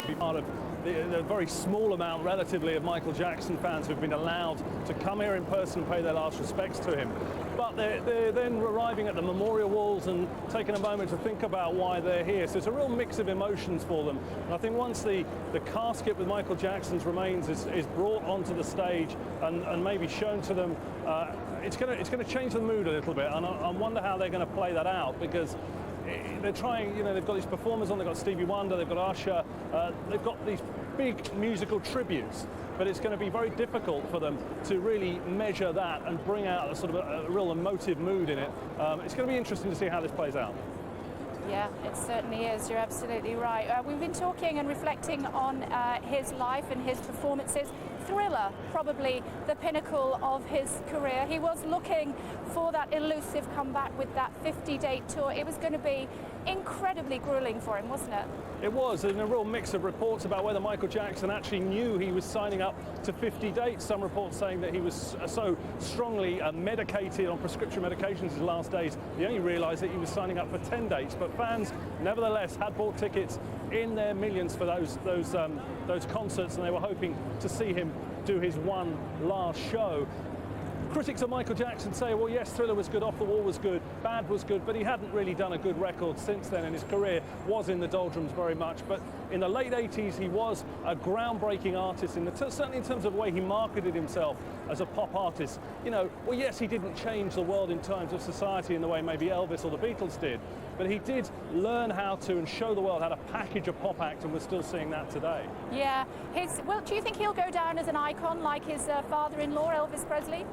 Be part of the very small amount, relatively, of Michael Jackson fans who've been allowed to come here in person and pay their last respects to him. But they're then arriving at the memorial walls and taking a moment to think about why they're here. So it's a real mix of emotions for them. And I think once the casket with Michael Jackson's remains is brought onto the stage and maybe shown to them, it's going to change the mood a little bit. And I wonder how they're going to play that out, because they're trying, they've got these performers on, they've got Stevie Wonder, they've got Usher, they've got these big musical tributes, but it's going to be very difficult for them to really measure that and bring out a sort of a real emotive mood in it. It's going to be interesting to see how this plays out. Yeah, it certainly is. You're absolutely right. We've been talking and reflecting on his life and his performances. Thriller, probably the pinnacle of his career. He was looking for that elusive comeback with that 50-date tour. It was going to be incredibly grueling for him, wasn't it? It was, and a real mix of reports about whether Michael Jackson actually knew he was signing up to 50 dates. Some reports saying that he was so strongly medicated on prescription medications his last days, he only realised that he was signing up for 10 dates. But fans, nevertheless, had bought tickets in their millions for those concerts, and they were hoping to see him do his one last show. Critics of Michael Jackson say, well, yes, Thriller was good, Off the Wall was good, Bad was good, but he hadn't really done a good record since then, and his career was in the doldrums very much. But in the late 80s, he was a groundbreaking artist, certainly in terms of the way he marketed himself as a pop artist. Well, yes, he didn't change the world in terms of society in the way maybe Elvis or the Beatles did, but he did learn how to and show the world how to package a pop act, and we're still seeing that today. Yeah. Well, do you think he'll go down as an icon like his father-in-law, Elvis Presley?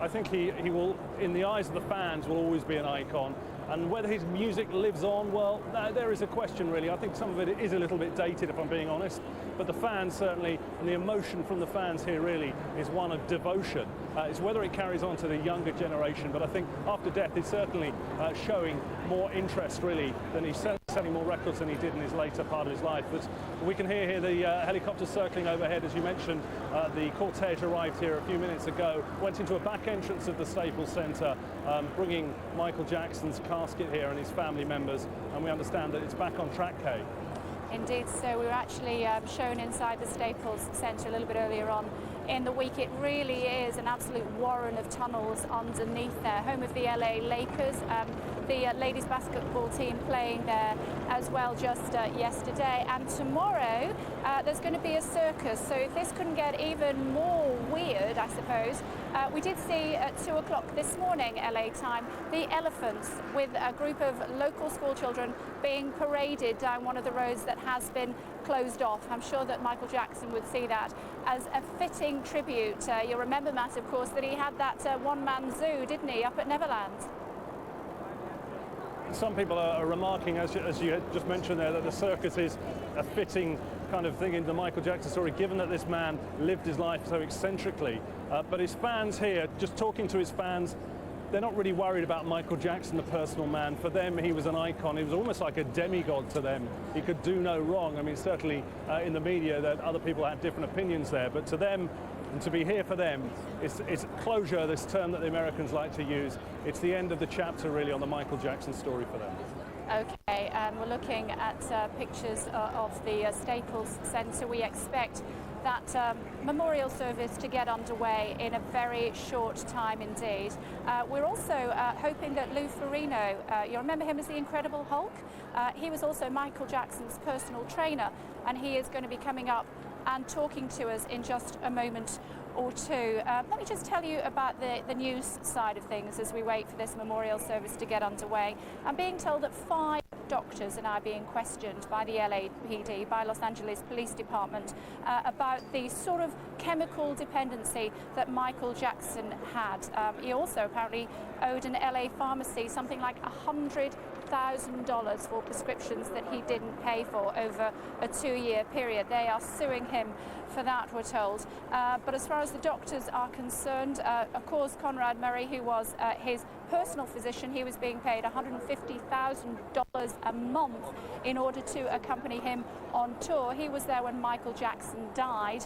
I think he will, in the eyes of the fans, will always be an icon. And whether his music lives on, well, there is a question, really. I think some of it is a little bit dated, if I'm being honest. But the fans certainly, and the emotion from the fans here really is one of devotion. It's whether it carries on to the younger generation. But I think After Death is certainly showing more interest, really, than he's selling more records than he did in his later part of his life. But we can hear here the helicopters circling overhead. As you mentioned, the cortege arrived here a few minutes ago, went into a back entrance of the Staples Center, bringing Michael Jackson's casket here and his family members, and we understand that it's back on track, Kay. Indeed, so we were actually shown inside the Staples Center a little bit earlier on in the week. It really is an absolute warren of tunnels underneath there, home of the LA Lakers, the ladies basketball team playing there as well just yesterday. And tomorrow there's going to be a circus, so if this couldn't get even more weird, I suppose, we did see at 2 o'clock this morning, LA time, the elephants with a group of local school children being paraded down one of the roads that has been closed off. I'm sure that Michael Jackson would see that as a fitting tribute. You'll remember, Matt, of course, that he had that one-man zoo, didn't he, up at Neverland? Some people are remarking, as you just mentioned there, that the circus is a fitting kind of thing in the Michael Jackson story, given that this man lived his life so eccentrically. But his fans here, just talking to his fans, they're not really worried about Michael Jackson, the personal man. For them, he was an icon. He was almost like a demigod to them. He could do no wrong. I mean, certainly in the media, that other people had different opinions there. But to them, and to be here for them, it's closure, this term that the Americans like to use. It's the end of the chapter, really, on the Michael Jackson story for them. Okay, we're looking at pictures of the Staples Center. We expect that memorial service to get underway in a very short time indeed. We're also hoping that Lou Ferrigno, you remember him as the Incredible Hulk? He was also Michael Jackson's personal trainer, and he is going to be coming up and talking to us in just a moment or two. Let me just tell you about the news side of things as we wait for this memorial service to get underway. I'm being told that 5 doctors are now being questioned by the LAPD, by Los Angeles Police Department, about the sort of chemical dependency that Michael Jackson had. He also apparently owed an LA pharmacy something like $100,000 for prescriptions that he didn't pay for over a 2-year period. They are suing him for that, we're told. But as far as the doctors are concerned, of course, Conrad Murray, who was his personal physician, he was being paid $150,000 a month in order to accompany him on tour. He was there when Michael Jackson died.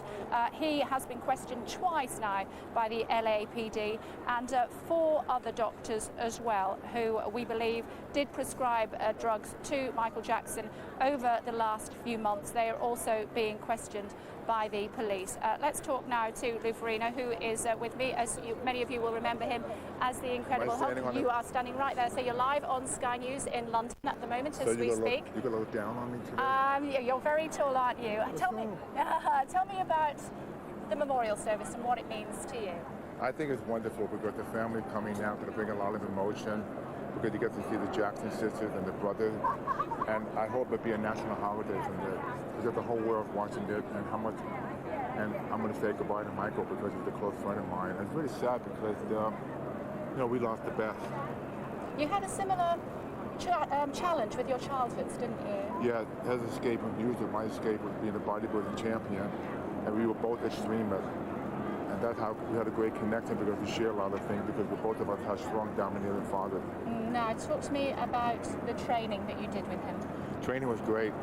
He has been questioned twice now by the LAPD, and 4 other doctors as well, who we believe did prescribe drugs to Michael Jackson over the last few months. They are also being questioned by the police. Let's talk now to Lou Ferrigno, who is with me. As many of you will remember him as the Incredible Hulk. You are standing right there. So you're live on Sky News in London at the moment as we speak. You're going to look down on me today? Yeah, you're very tall, aren't you? Tell me about the memorial service and what it means to you. I think it's wonderful because the family coming out going to bring a lot of emotion, because you get to see the Jackson sisters and the brothers, and I hope it be a national holiday from there, because the whole world watching it, and how much. And I'm going to say goodbye to Michael because he's a close friend of mine. It's really sad because we lost the best. You had a similar challenge with your childhoods, didn't you? Yeah, his escape from music, my escape was being a bodybuilding champion, and we were both extremists. And that's how we had a great connection, because we share a lot of things, because we both of us have strong, dominating fathers. Now, talk to me about the training that you did with him. Training was great.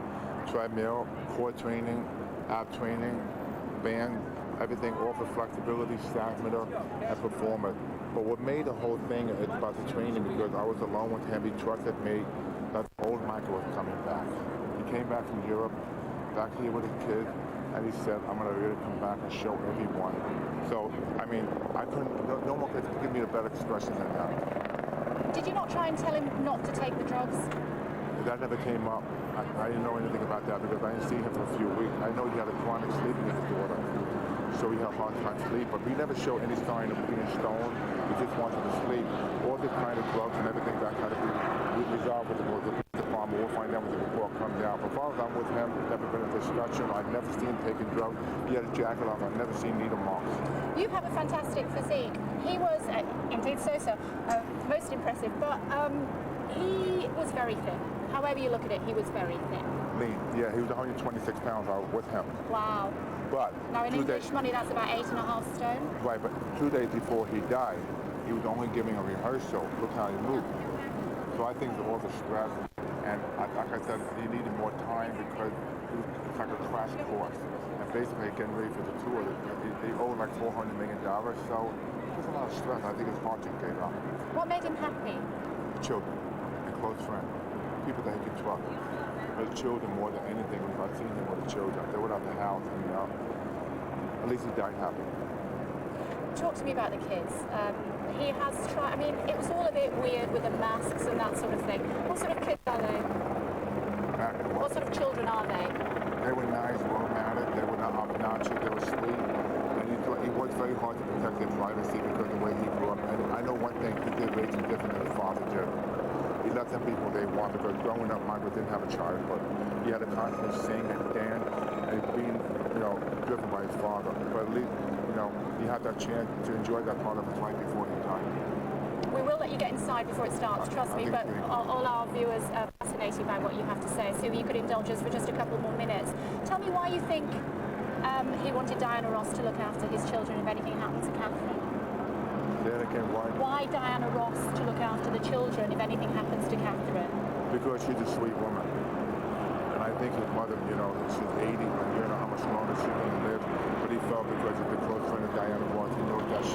Treadmill, core training, ab training, band, everything, all for flexibility, stamina, and performance. But what made the whole thing is about the training, because I was alone with him. He trusted me that old Michael was coming back. He came back from Europe, back here with his kids, and he said, I'm going to really come back and show everyone. So, I mean, I couldn't, no one could give me a better expression than that. Did you not try and tell him not to take the drugs? That never came up. I didn't know anything about that because I didn't see him for a few weeks. I know he had a chronic sleeping disorder, so he had a hard time sleep, but we never showed any sign of being stoned. We just wanted to sleep. All the kind of drugs and everything that had to be resolved with the police department. We'll find out when the report comes out. But as far as I'm with him, never been a discussion. I've never seen him taking drugs. He had a jacket on. I've never seen needle marks. You have a fantastic physique. He was, indeed most impressive, but he was very thin. However you look at it, he was very thin. Lean, yeah, he was 126 pounds. I was with him. Wow. But now in English money, that's about 8.5 stone. Right, but 2 days before he died, he was only giving a rehearsal. Look how he moved. So I think all the stress, and like I said, he needed more time because it's like a crash course. And basically getting ready for the tour, they owe like $400 million. So there's a lot of stress. I think it's hard to give up. What made him happy? Children and close friends, people that he could trust. The children more than anything. I've seen him with the children. They were out the house, and at least he died happy. Talk to me about the kids. He has tried, I mean, it was all a bit weird with the masks and that sort of thing. What sort of kids are they? What sort of children are they? They were nice, well-mannered, they were not obnoxious, they were sweet. And he worked very hard to protect their privacy because of the way he grew up. And I know one thing, he did raise them different than his father did. He let them be who they want, because growing up, Michael didn't have a childhood. He had to constantly sing and dance and being, driven by his father. But at least, he had that chance to enjoy that part of his life before he died. We will let you get inside before it starts, trust me, but all our viewers are fascinated by what you have to say, so you could indulge us for just a couple more minutes. Tell me why you think he wanted Diana Ross to look after his children if anything happened to Catherine. Say that again, why? Why Diana Ross to look after the children if anything happens to Catherine? Because she's a sweet woman. And I think his mother, she's 80, and you know how much longer she can live. But he felt because he's a close friend of Diana Ross, he knows that